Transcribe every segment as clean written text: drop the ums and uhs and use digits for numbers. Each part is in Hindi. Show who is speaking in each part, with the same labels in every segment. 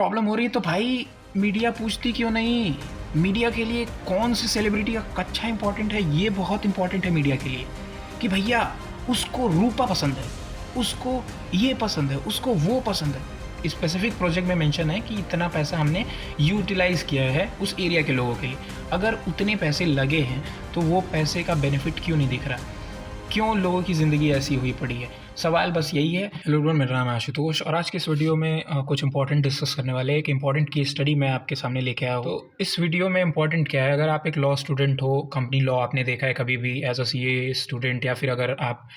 Speaker 1: प्रॉब्लम हो रही है तो भाई मीडिया पूछती क्यों नहीं। मीडिया के लिए कौन सी सेलिब्रिटी का कच्चा इंपॉर्टेंट है, ये बहुत इंपॉर्टेंट है मीडिया के लिए कि भैया उसको रूपा पसंद है, उसको ये पसंद है, उसको वो पसंद है। स्पेसिफिक प्रोजेक्ट में मेंशन है कि इतना पैसा हमने यूटिलाइज़ किया है उस एरिया के लोगों के लिए। अगर उतने पैसे लगे हैं तो वो पैसे का बेनिफिट क्यों नहीं दिख रहा, क्यों लोगों की ज़िंदगी ऐसी हुई पड़ी है। सवाल बस यही है। हेलो एवरीवन, मेरा नाम है आशुतोष और आज के इस वीडियो में कुछ इंपॉर्टेंट डिस्कस करने वाले हैं। एक इंपॉर्टेंट केस स्टडी मैं आपके सामने लेके आया हूँ। तो इस वीडियो में इंपॉर्टेंट क्या है, अगर आप एक लॉ स्टूडेंट हो, कंपनी लॉ आपने देखा है कभी भी एज अ सीए स्टूडेंट, या फिर अगर आप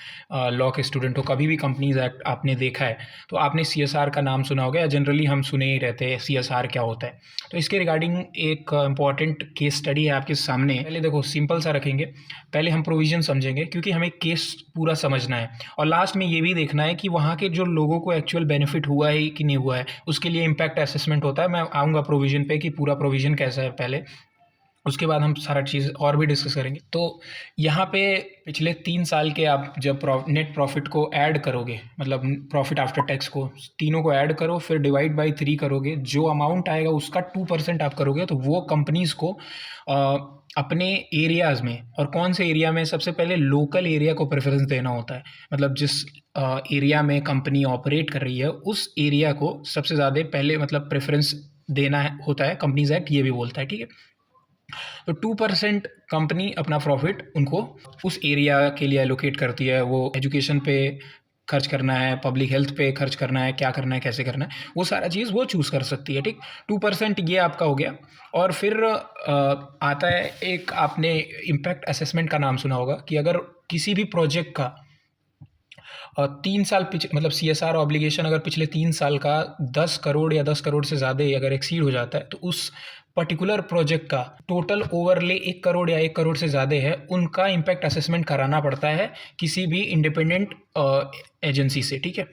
Speaker 1: लॉ के स्टूडेंट हो, कभी भी कंपनीज एक्ट आपने देखा है तो आपने सीएसआर का नाम सुना होगा, या जनरली हम सुने ही रहते हैं सीएसआर क्या होता है। तो इसके रिगार्डिंग एक इंपॉर्टेंट केस स्टडी है आपके सामने। पहले देखो सिंपल सा रखेंगे, पहले हम प्रोविजन समझेंगे क्योंकि हमें केस पूरा समझना है, और लास्ट में ये भी देखना है कि वहाँ के जो लोगों को एक्चुअल बेनिफिट हुआ है कि नहीं हुआ है। उसके लिए इम्पैक्ट असेसमेंट होता है। मैं आऊँगा प्रोविजन पे कि पूरा प्रोविजन कैसा है पहले, उसके बाद हम सारा चीज़ और भी डिस्कस करेंगे। तो यहाँ पे पिछले 3 साल के आप जब नेट प्रॉफिट को ऐड करोगे, मतलब प्रॉफिट आफ्टर टैक्स को, तीनों को ऐड करो, फिर डिवाइड बाई 3 करोगे, जो अमाउंट आएगा उसका 2% आप करोगे, तो वो कंपनीज़ को अपने एरियाज़ में, और कौन से एरिया में, सबसे पहले लोकल एरिया को प्रेफरेंस देना होता है। मतलब जिस एरिया में कंपनी ऑपरेट कर रही है उस एरिया को सबसे ज़्यादा पहले मतलब प्रेफरेंस देना होता है। कंपनीज एक्ट ये भी बोलता है, ठीक है। तो 2% कंपनी अपना प्रॉफिट उनको उस एरिया के लिए एलोकेट करती है। वो एजुकेशन पे खर्च करना है, पब्लिक हेल्थ पे खर्च करना है, क्या करना है, कैसे करना है, वो सारा चीज़ वो चूज़ कर सकती है, ठीक। 2% ये आपका हो गया। और फिर आता है एक, आपने इम्पैक्ट असेसमेंट का नाम सुना होगा कि अगर किसी भी प्रोजेक्ट का 3 साल मतलब सीएसआर ऑब्लिगेशन अगर पिछले 3 साल का 10 करोड़ या 10 करोड़ से ज़्यादा अगर एक्सीड हो जाता है, तो उस पर्टिकुलर प्रोजेक्ट का टोटल ओवरले 1 करोड़ या 1 करोड़ से ज़्यादा है, उनका इम्पैक्ट असेसमेंट कराना पड़ता है किसी भी इंडिपेंडेंट एजेंसी से, ठीक है।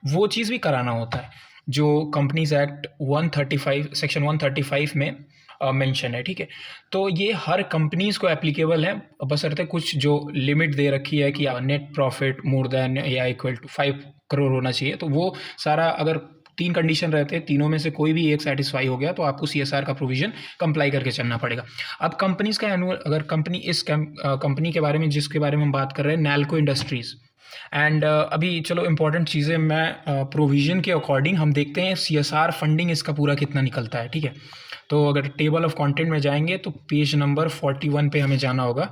Speaker 1: वो चीज़ भी कराना होता है जो कंपनीज एक्ट 135 सेक्शन 135 में मेंशन है, ठीक है। तो ये हर कंपनीज को एप्लीकेबल है, बशर्ते कुछ जो लिमिट दे रखी है कि नेट प्रॉफिट मोर देन या इक्वल टू 5 करोड़ होना चाहिए। तो वो सारा, अगर 3 कंडीशन रहते हैं, तीनों में से कोई भी एक सेटिस्फाई हो गया तो आपको सीएसआर का प्रोविजन कंप्लाई करके चलना पड़ेगा। अब कंपनीज का एनुअल, अगर कंपनी इस कंपनी के बारे में जिसके बारे में हम बात कर रहे हैं, नैल्को इंडस्ट्रीज़। एंड अभी चलो इंपॉर्टेंट चीज़ें मैं प्रोविजन के अकॉर्डिंग हम देखते हैं सीएसआर फंडिंग इसका पूरा कितना निकलता है, ठीक है। तो अगर टेबल ऑफ कंटेंट में जाएंगे तो पेज नंबर 41 पे हमें जाना होगा।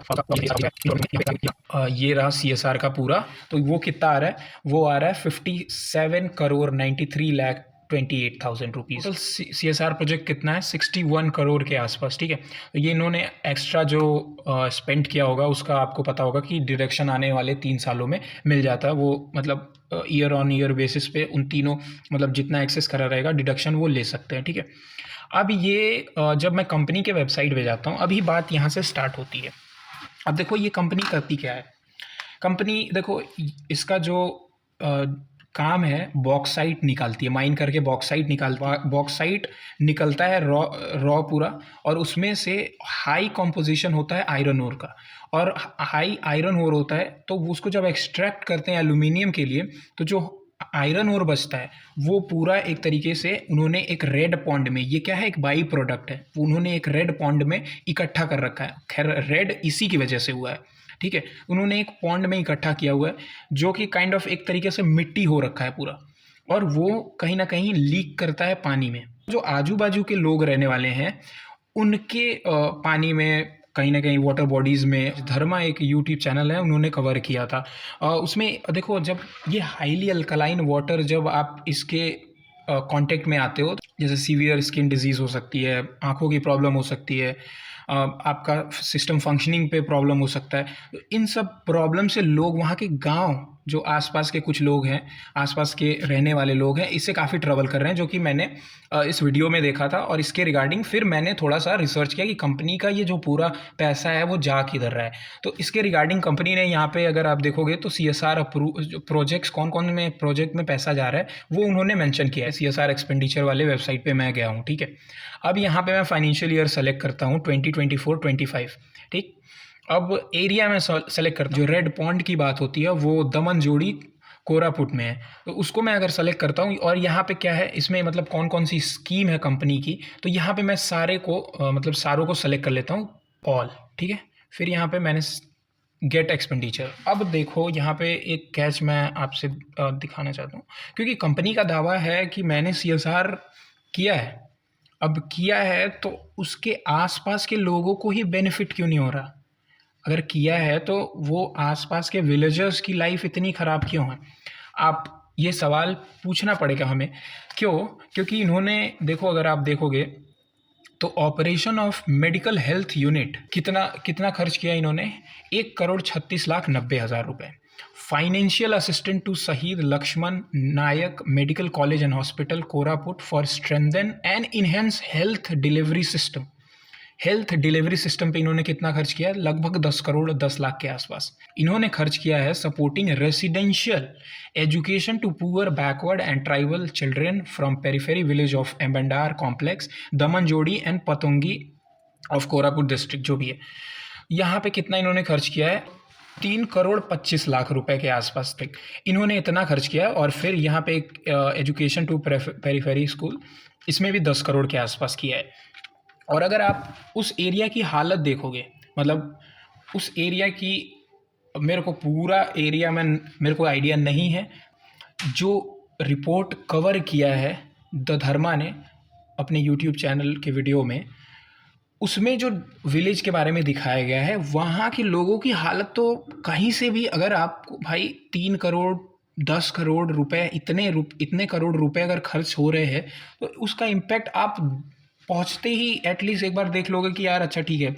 Speaker 1: ये रहा सीएसआर का पूरा। तो वो कितना आ रहा है, वो आ रहा है 57 crore 93 lakh 28,000 rupees. Total CSR project कितना है, 61 करोड़ के आसपास, ठीक है। तो ये इन्होंने एक्स्ट्रा जो स्पेंड किया होगा उसका आपको पता होगा कि डिडक्शन आने वाले 3 सालों में मिल जाता है। वो मतलब ईयर ऑन ईयर बेसिस पे उन तीनों, मतलब जितना एक्सेस करा रहेगा डिडक्शन वो ले सकते हैं, ठीक है। अब ये जब मैं कंपनी के वेबसाइट पे जाता हूँ, अभी बात यहाँ से स्टार्ट होती है। अब देखो ये कंपनी करती क्या है। कंपनी देखो, इसका जो काम है, बॉक्साइट निकालती है, माइन करके बॉक्साइट निकलता है रॉ पूरा, और उसमें से हाई कॉम्पोजिशन होता है आयरन ओर का, और हाई आयरन ओर होता है। तो उसको जब एक्सट्रैक्ट करते हैं एल्यूमिनियम के लिए, तो जो आयरन ओर बचता है वो पूरा एक तरीके से उन्होंने एक रेड पॉन्ड में, ये क्या है, एक बाई प्रोडक्ट है, उन्होंने एक रेड पॉन्ड में इकट्ठा कर रखा है। खैर रेड इसी की वजह से हुआ है, ठीक है। उन्होंने एक पॉन्ड में इकट्ठा किया हुआ है जो कि काइंड ऑफ एक तरीके से मिट्टी हो रखा है पूरा, और वो कहीं ना कहीं लीक करता है पानी में। जो आजू बाजू के लोग रहने वाले हैं उनके पानी में, कहीं ना कहीं वाटर बॉडीज़ में, धर्मा एक यूट्यूब चैनल है, उन्होंने कवर किया था। उसमें देखो, जब ये हाईली अल्कलाइन वाटर जब आप इसके कांटेक्ट में आते हो, जैसे सीवियर स्किन डिजीज़ हो सकती है, आँखों की प्रॉब्लम हो सकती है, आपका सिस्टम फंक्शनिंग पे प्रॉब्लम हो सकता है। तो इन सब प्रॉब्लम से लोग, वहाँ के गांव जो आसपास के कुछ लोग हैं, आसपास के रहने वाले लोग हैं, इससे काफ़ी ट्रबल कर रहे हैं, जो कि मैंने इस वीडियो में देखा था। और इसके रिगार्डिंग फिर मैंने थोड़ा सा रिसर्च किया कि कंपनी का ये जो पूरा पैसा है वो जा किधर रहा है। तो इसके रिगार्डिंग कंपनी ने यहाँ पे, अगर आप देखोगे तो सीएसआर अप्रूव प्रोजेक्ट्स कौन कौन में प्रोजेक्ट में पैसा जा रहा है वो उन्होंने मेंशन किया है। सीएसआर एक्सपेंडिचर वाले वेबसाइट पे मैं गया हूँ, ठीक है। अब यहाँ पे मैं फाइनेंशियल ईयर सेलेक्ट करता हूँ 2024-25, ठीक। अब एरिया में सेलेक्ट करता हूँ। जो रेड पॉन्ड की बात होती है वो दमन जोड़ी कोरापुट में है, तो उसको मैं अगर सेलेक्ट करता हूँ और यहाँ पे क्या है इसमें मतलब कौन कौन सी स्कीम है कंपनी की, तो यहाँ पे मैं सारे को मतलब सारों को सेलेक्ट कर लेता हूँ ऑल, ठीक है। फिर यहाँ पे मैंने गेट एक्सपेंडिचर। अब देखो यहाँ पे एक कैच मैं आपसे दिखाना चाहता हूँ, क्योंकि कंपनी का दावा है कि मैंने CSR किया है। अब किया है तो उसके आसपास के लोगों को ही बेनिफिट क्यों नहीं हो रहा? अगर किया है तो वो आसपास के विलेजर्स की लाइफ इतनी ख़राब क्यों है? आप ये सवाल पूछना पड़ेगा हमें। क्यों? क्योंकि इन्होंने देखो, अगर आप देखोगे तो operation of medical health unit कितना कितना खर्च किया इन्होंने, 1,36,90,000 रुपये। Financial assistant to Shaheed Laxman Nayak medical college and hospital Koraput for strengthen and enhance health delivery system. Health delivery system पे इन्होंने कितना खर्च किया? लगभग 10 करोड़ 10 लाख के आसपास इन्होंने खर्च किया है। Supporting residential education to poor backward and tribal children from periphery village of एम्बेंडार complex Damanjodi and Pottangi of Koraput district, जो भी है। यहाँ पे कितना इन्होंने खर्च किया है? 3,25,00,000 रुपए के आसपास तक इन्होंने इतना खर्च किया है। और फिर यहाँ पे एक एजुकेशन टू पेरिफेरी स्कूल, इसमें भी 10 करोड़ के आसपास किया है। और अगर आप उस एरिया की हालत देखोगे, मतलब उस एरिया की, मेरे को पूरा एरिया में मेरे को आइडिया नहीं है, जो रिपोर्ट कवर किया है द धर्मा ने अपने यूट्यूब चैनल के वीडियो में, उसमें जो विलेज के बारे में दिखाया गया है, वहाँ के लोगों की हालत तो कहीं से भी, अगर आप भाई 3 करोड़ 10 करोड़ रुपए इतने करोड़ रुपए अगर खर्च हो रहे हैं, तो उसका इम्पैक्ट आप पहुँचते ही एटलीस्ट एक बार देख लोगे कि यार अच्छा ठीक है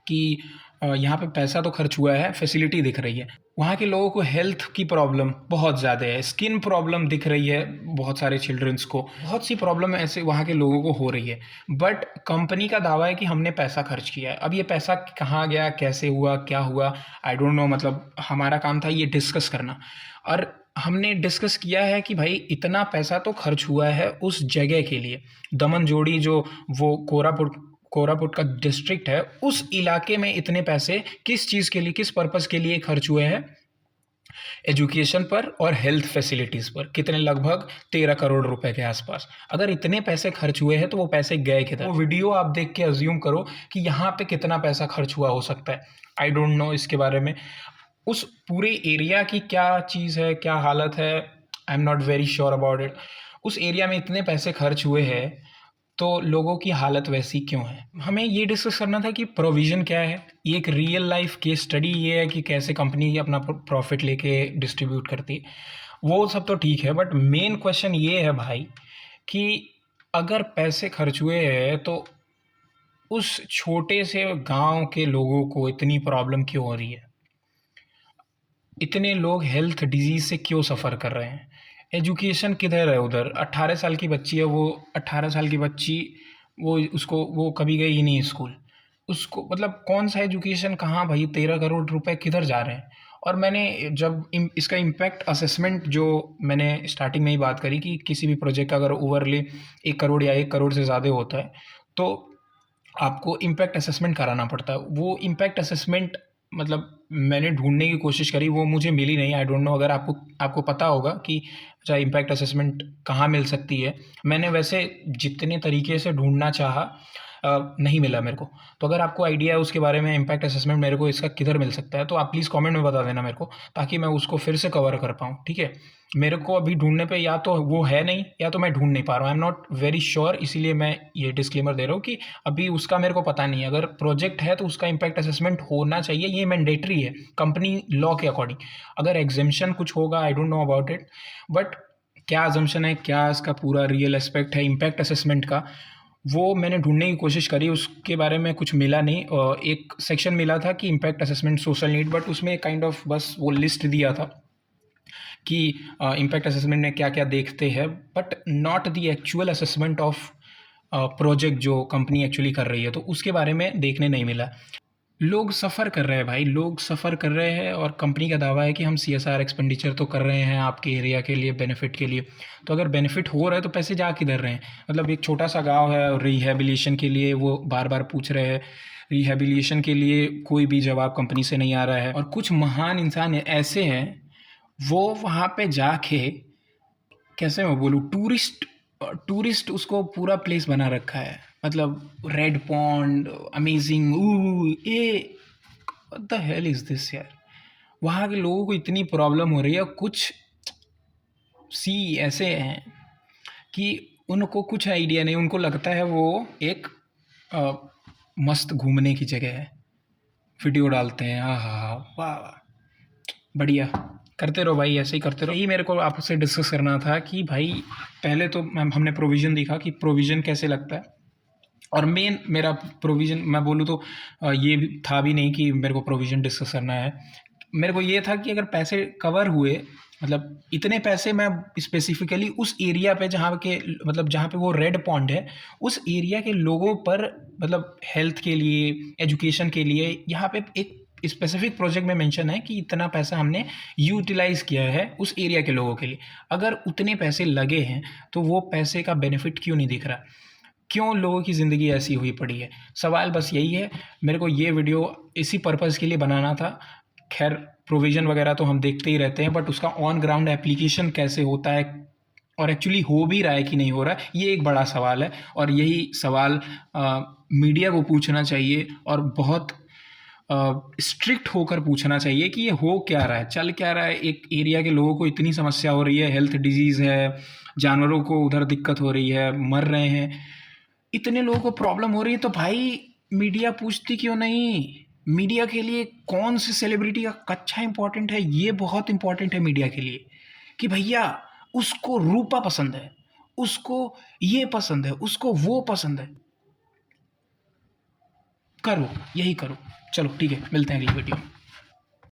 Speaker 1: कि यहाँ पे पैसा तो खर्च हुआ है, फैसिलिटी दिख रही है। वहाँ के लोगों को हेल्थ की प्रॉब्लम बहुत ज़्यादा है, स्किन प्रॉब्लम दिख रही है, बहुत सारे चिल्ड्रंस को बहुत सी प्रॉब्लम ऐसे वहाँ के लोगों को हो रही है। बट कंपनी का दावा है कि हमने पैसा खर्च किया है। अब ये पैसा कहाँ गया, कैसे हुआ, क्या हुआ, आई डोंट नो। मतलब हमारा काम था ये डिस्कस करना, और हमने डिस्कस किया है कि भाई इतना पैसा तो खर्च हुआ है उस जगह के लिए। दमनजोड़ी जो वो कोरापुट का डिस्ट्रिक्ट है, उस इलाके में इतने पैसे किस चीज़ के लिए, किस पर्पज़ के लिए खर्च हुए हैं? एजुकेशन पर और हेल्थ फैसिलिटीज़ पर। कितने? लगभग 13 करोड़ रुपए के आसपास। अगर इतने पैसे खर्च हुए हैं तो वो पैसे गए किधर? वो वीडियो आप देख के अज्यूम करो कि यहाँ पे कितना पैसा खर्च हुआ हो सकता है। आई डोंट नो इसके बारे में, उस पूरे एरिया की क्या चीज़ है, क्या हालत है, I am not very sure about it. उस एरिया में इतने पैसे खर्च हुए हैं तो लोगों की हालत वैसी क्यों है? हमें ये डिस्कस करना था कि प्रोविज़न क्या है। ये एक रियल लाइफ केस स्टडी ये है कि कैसे कंपनी अपना प्रॉफिट लेके डिस्ट्रीब्यूट करती है, वो सब तो ठीक है। बट मेन क्वेश्चन ये है भाई कि अगर पैसे खर्च हुए हैं तो उस छोटे से गांव के लोगों को इतनी प्रॉब्लम क्यों हो रही है? इतने लोग हेल्थ डिजीज़ से क्यों सफ़र कर रहे हैं? एजुकेशन किधर है उधर? 18 साल की बच्ची है, वो 18 साल की बच्ची, वो कभी गई ही नहीं स्कूल। उसको मतलब कौन सा एजुकेशन, कहाँ भाई? 13 करोड़ रुपए किधर जा रहे हैं? और मैंने जब इसका इम्पैक्ट असेसमेंट, जो मैंने स्टार्टिंग में ही बात करी कि किसी भी प्रोजेक्ट का अगर ओवरले 1 करोड़ या 1 करोड़ से ज़्यादा होता है तो आपको इम्पैक्ट असेसमेंट कराना पड़ता है। वो इम्पैक्ट असेसमेंट मतलब मैंने ढूँढने की कोशिश करी, वो मुझे मिली नहीं। आई डोंट नो, अगर आपको पता होगा कि अच्छा इम्पैक्ट असेसमेंट कहाँ मिल सकती है। मैंने वैसे जितने तरीके से ढूँढना चाहा नहीं मिला मेरे को। तो अगर आपको आइडिया है उसके बारे में, इम्पैक्ट असेसमेंट मेरे को इसका किधर मिल सकता है, तो आप प्लीज़ कमेंट में बता देना मेरे को, ताकि मैं उसको फिर से कवर कर पाऊँ, ठीक है। मेरे को अभी ढूँढने पे या तो वो है नहीं, या तो मैं ढूँढ नहीं पा रहा हूँ। I am not very sure, इसीलिए मैं ये डिस्क्लेमर दे रहा हूँ कि अभी उसका मेरे को पता नहीं है। अगर प्रोजेक्ट है तो उसका इम्पैक्ट असेसमेंट होना चाहिए, ये मैंडेटरी है कंपनी लॉ के अकॉर्डिंग। अगर एग्जेम्पशन कुछ होगा, I don't know about it, but क्या अजम्पशन है, क्या इसका पूरा रियल एस्पेक्ट है इम्पैक्ट असेसमेंट का, वो मैंने ढूँढने की कोशिश करी। उसके बारे में कुछ मिला नहीं। एक सेक्शन मिला था कि impact assessment social need, but उसमें काइंड ऑफ बस वो लिस्ट दिया था कि इम्पैक्ट असेसमेंट में क्या क्या देखते हैं, but not the actual assessment of project जो कंपनी एक्चुअली कर रही है, तो उसके बारे में देखने नहीं मिला। लोग सफ़र कर रहे हैं भाई, लोग सफ़र कर रहे हैं, और कंपनी का दावा है कि हम CSR एक्सपेंडिचर तो कर रहे हैं आपके एरिया के लिए, बेनिफिट के लिए। तो अगर बेनिफिट हो रहा है तो पैसे जा किधर रहे हैं? मतलब एक छोटा सा गांव है और रिहेबिलिटेशन के लिए वो बार बार पूछ रहे हैं, रिहेबिलिटेशन के लिए कोई भी जवाब कंपनी से नहीं आ रहा है। और कुछ महान इंसान ऐसे हैं वो वहाँ पे जाके, कैसे मैं बोलूँ, टूरिस्ट उसको पूरा प्लेस बना रखा है। मतलब रेड पॉन्ड, अमेजिंग, ये what the hell is this यार। वहाँ के लोगों को इतनी प्रॉब्लम हो रही है, कुछ ऐसे हैं कि उनको कुछ आइडिया नहीं, उनको लगता है वो एक अ, मस्त घूमने की जगह है, वीडियो डालते हैं, हाँ हाँ हाँ, वाह वाह, बढ़िया, करते रहो भाई, ऐसे ही करते रहो। यही मेरे को आपसे डिस्कस करना था कि भाई पहले तो हमने प्रोविज़न देखा कि प्रोविज़न कैसे लगता है, और मेन मेरा प्रोविज़न मैं बोलूँ तो ये भी था भी नहीं कि मेरे को प्रोविज़न डिस्कस करना है। मेरे को ये था कि अगर पैसे कवर हुए, मतलब इतने पैसे मैं स्पेसिफिकली उस एरिया पे जहाँ के, मतलब जहाँ पे वो रेड पॉन्ड है, उस एरिया के लोगों पर, मतलब हेल्थ के लिए, एजुकेशन के लिए, यहाँ पे एक स्पेसिफिक प्रोजेक्ट में मेंशन है कि इतना पैसा हमने यूटिलाइज़ किया है उस एरिया के लोगों के लिए। अगर उतने पैसे लगे हैं तो वो पैसे का बेनिफिट क्यों नहीं दिख रहा? क्यों लोगों की ज़िंदगी ऐसी हुई पड़ी है? सवाल बस यही है। मेरे को ये वीडियो इसी पर्पज़ के लिए बनाना था। खैर, प्रोविज़न वगैरह तो हम देखते ही रहते हैं, बट उसका ऑन ग्राउंड एप्लीकेशन कैसे होता है और एक्चुअली हो भी रहा है कि नहीं हो रहा है, ये एक बड़ा सवाल है। और यही सवाल मीडिया को पूछना चाहिए, और बहुत स्ट्रिक्ट होकर पूछना चाहिए कि ये हो क्या रहा है, चल क्या रहा है। एक एरिया के लोगों को इतनी समस्या हो रही है, हेल्थ डिजीज़ है, जानवरों को उधर दिक्कत हो रही है, मर रहे हैं, इतने लोगों को प्रॉब्लम हो रही है, तो भाई मीडिया पूछती क्यों नहीं? मीडिया के लिए कौन सी सेलिब्रिटी का कच्चा इंपॉर्टेंट है? ये बहुत इंपॉर्टेंट है मीडिया के लिए कि भैया उसको रूपा पसंद है, उसको ये पसंद है, उसको वो पसंद है, करो, यही करो। चलो ठीक है, मिलते हैं अगली वीडियो में।